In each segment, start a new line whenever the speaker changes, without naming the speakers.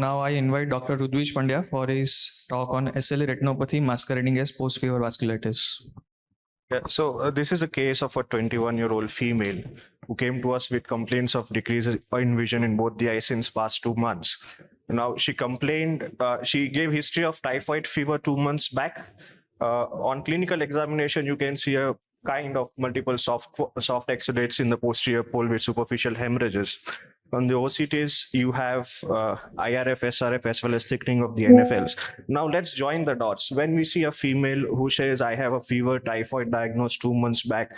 Now I invite Dr. Rudvij Pandya for his talk on SLE retinopathy masquerading as post-fever vasculitis.
Yeah, so this is a case of a 21-year-old female who came to us with complaints of decreases in vision in both the eyes since past 2 months. Now she complained, she gave history of typhoid fever 2 months back. On clinical examination, you can see a kind of multiple soft exudates in the posterior pole with superficial hemorrhages. On the OCTs, you have IRF, SRF, as well as thickening of the NFLs. Now let's join the dots. When we see a female who says, I have a fever, typhoid diagnosed 2 months back,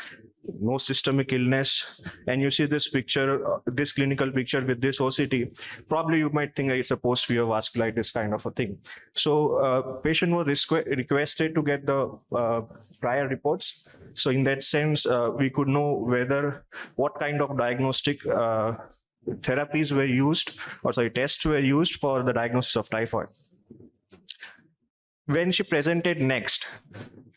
no systemic illness, and you see this picture, this clinical picture with this OCT, probably you might think it's a post-fever vasculitis kind of a thing. So patient was requested to get the prior reports. So in that sense, we could know what kind of diagnostic therapies were used, or sorry, tests were used for the diagnosis of typhoid. When she presented next,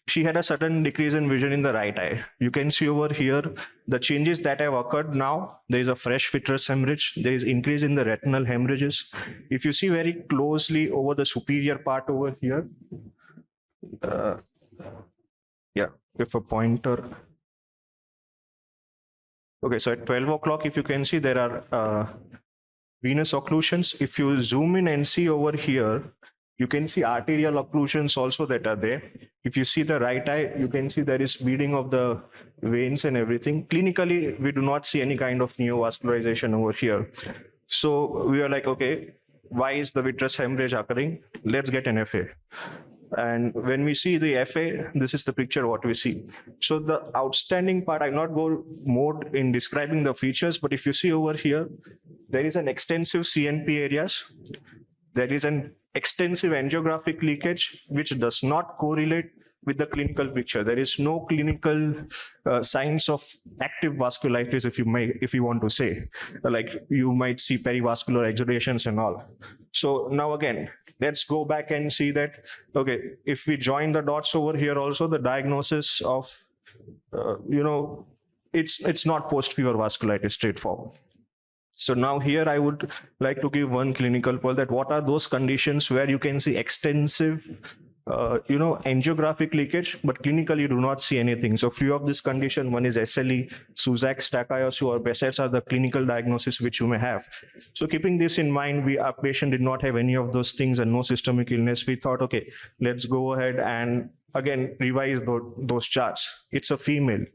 she had a sudden decrease in vision in the right eye. You can see over here the changes that have occurred now. There is a fresh vitreous hemorrhage. There is increase in the retinal hemorrhages. If you see very closely over the superior part over here, with a pointer. Okay, so at 12 o'clock, if you can see, there are venous occlusions. If you zoom in and see over here, you can see arterial occlusions also that are there. If you see the right eye, you can see there is bleeding of the veins and everything. Clinically, we do not see any kind of neovascularization over here. So we are like, okay, why is the vitreous hemorrhage occurring? Let's get an FA. And when we see the FA, this is the picture what we see. So the outstanding part, I'll not go more in describing the features, but if you see over here, there is an extensive CNP areas. There is an extensive angiographic leakage, which does not correlate with the clinical picture. There is no clinical signs of active vasculitis, if you want to say. Like you might see perivascular exudations and all. So now again, let's go back and see that, okay, if we join the dots over here also, the diagnosis of, it's not post-fever vasculitis straightforward. So now here I would like to give one clinical poll that what are those conditions where you can see extensive angiographic leakage, but clinically you do not see anything. So few of this condition, one is SLE, Suzak, Stachyos, or Behçet's are the clinical diagnosis which you may have. So keeping this in mind, our patient did not have any of those things and no systemic illness. We thought, okay, let's go ahead and again revise those charts. It's a female,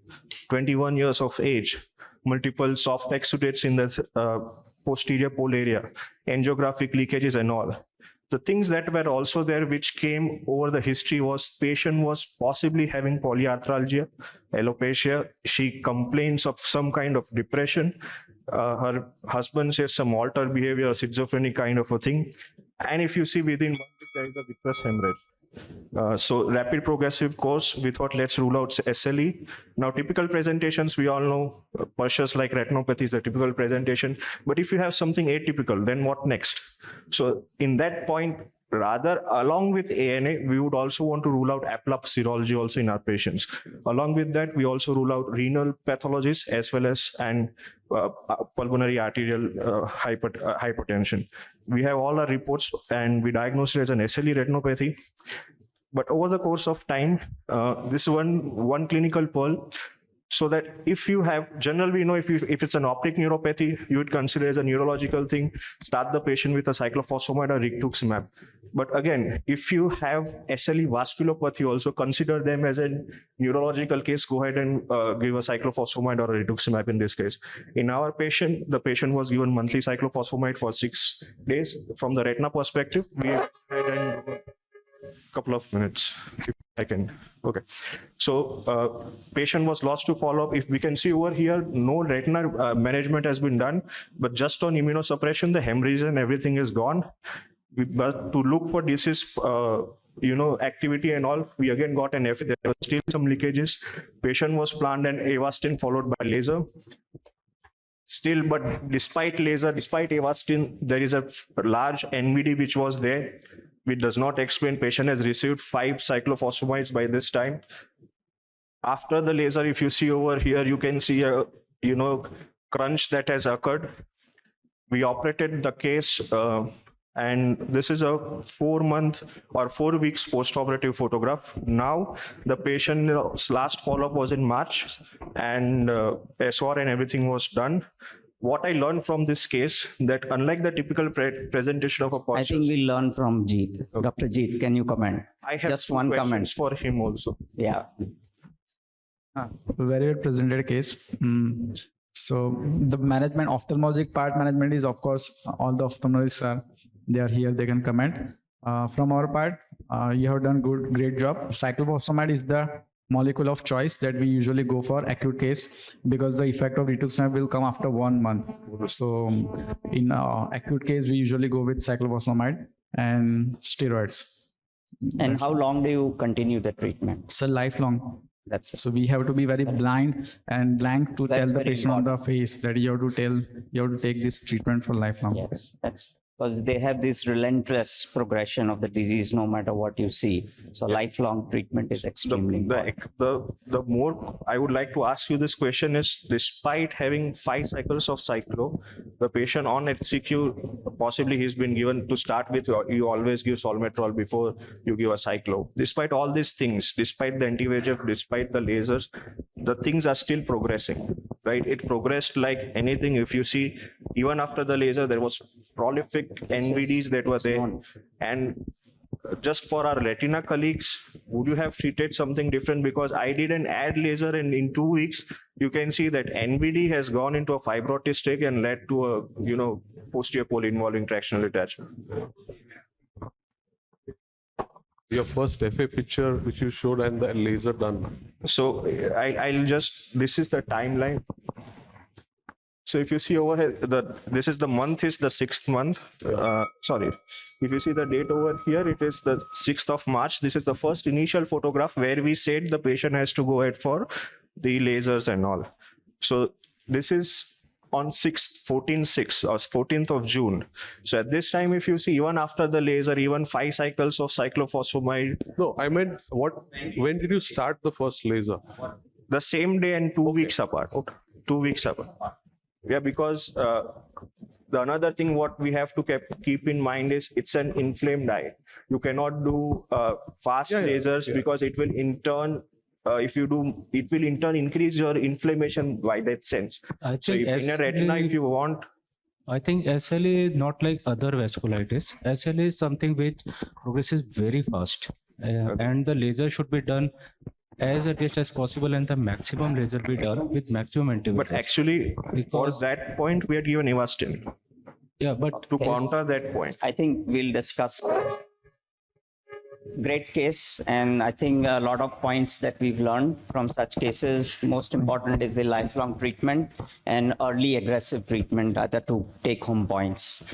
21 years of age, multiple soft exudates in the posterior pole area, angiographic leakages and all. The things that were also there which came over the history was patient was possibly having polyarthralgia, alopecia. She complains of some kind of depression. Her husband says some altered behavior, schizophrenic kind of a thing. And if you see within 1 week, there is a vitreous hemorrhage. So rapid progressive course, we thought let's rule out SLE. Now typical presentations, we all know Pershers like retinopathy is a typical presentation. But if you have something atypical, then what next? So in that point, rather along with ANA, we would also want to rule out APLAP serology also in our patients. Along with that, we also rule out renal pathologies as well as pulmonary arterial hypertension. We have all our reports and we diagnosed it as an SLE retinopathy. But over the course of time, this one clinical pearl, so that if you have, generally, if it's an optic neuropathy, you would consider as a neurological thing, start the patient with a cyclophosphamide or rituximab. But again, if you have SLE vasculopathy, also consider them as a neurological case, go ahead and give a cyclophosphamide or a rituximab in this case. In our patient, the patient was given monthly cyclophosphamide for 6 days. From the retina perspective, we had a couple of minutes, if I can. Okay. So patient was lost to follow-up. If we can see over here, no retina management has been done, but just on immunosuppression, the hemorrhage and everything is gone. But to look for disease, activity and all, we again got an F. There were still some leakages. Patient was planned and Avastin followed by laser. Still, but despite laser, despite Avastin, there is a large NVD which was there, which does not explain patient has received 5 cyclophosphamides by this time. After the laser, if you see over here, you can see a crunch that has occurred. We operated the case And this is a 4-month or 4 weeks post-operative photograph. Now, the patient's last follow-up was in March, and SOR and everything was done. What I learned from this case, that unlike the typical presentation of a
I
conscious,
think we learn from Jeet. Dr. Jeet, can you comment?
I have
just
two
one
questions
comment.
for him also.
Yeah.
Very well presented case. So the management, ophthalmologic part management is, of course, all the ophthalmologists are, they are here, they can comment. From our part, you have done great job. Cyclophosphamide is the molecule of choice that we usually go for acute case, because the effect of rituximab will come after 1 month. So in acute case, we usually go with cyclophosphamide and steroids.
And how long do you continue the treatment?
It's a lifelong.
That's
So we have to be very blind and blank to
That's
tell the
very
patient on the face that you have to take this treatment for lifelong.
yes, that's because they have this relentless progression of the disease no matter what you see. So lifelong treatment is extremely important.
The more I would like to ask you this question is, despite having 5 cycles of cyclo, the patient on HCQ, possibly he's been given to start with, you always give solmetrol before you give a cyclo. Despite all these things, despite the anti-VEGF, despite the lasers, the things are still progressing, right? It progressed like anything. If you see, even after the laser, there was prolific NVDs that were there. And just for our retina colleagues, would you have treated something different? Because I did an ad laser, and in 2 weeks, you can see that NVD has gone into a fibrotic and led to a, posterior pole involving tractional detachment.
Your first FA picture which you showed and the laser done.
So I'll just, this is the timeline. So if you see over here, this is the month, is the 6th month. Sorry, if you see the date over here, it is the 6th of March. This is the first initial photograph where we said the patient has to go ahead for the lasers and all. So this is on 14th of June. So at this time, if you see, even after the laser, even 5 cycles of cyclophosphamide.
No, I meant when did you start the first laser?
The same day and 2 weeks apart. 2 weeks apart. Yeah, because the another thing what we have to keep in mind is it's an inflamed eye. You cannot do fast lasers because it will in turn, if you do, it will in turn increase your inflammation by that sense. So if in a retina, if you want.
I think SL is not like other vasculitis. SL is something which progresses very fast, and the laser should be done as early as possible, and the maximum laser be done with maximum anti-VEGF.
But actually, for that point, we are given Avastin.
Yeah, but
to counter that point.
I think we'll discuss. Great case, and I think a lot of points that we've learned from such cases. Most important is the lifelong treatment and early aggressive treatment are the 2 take-home points.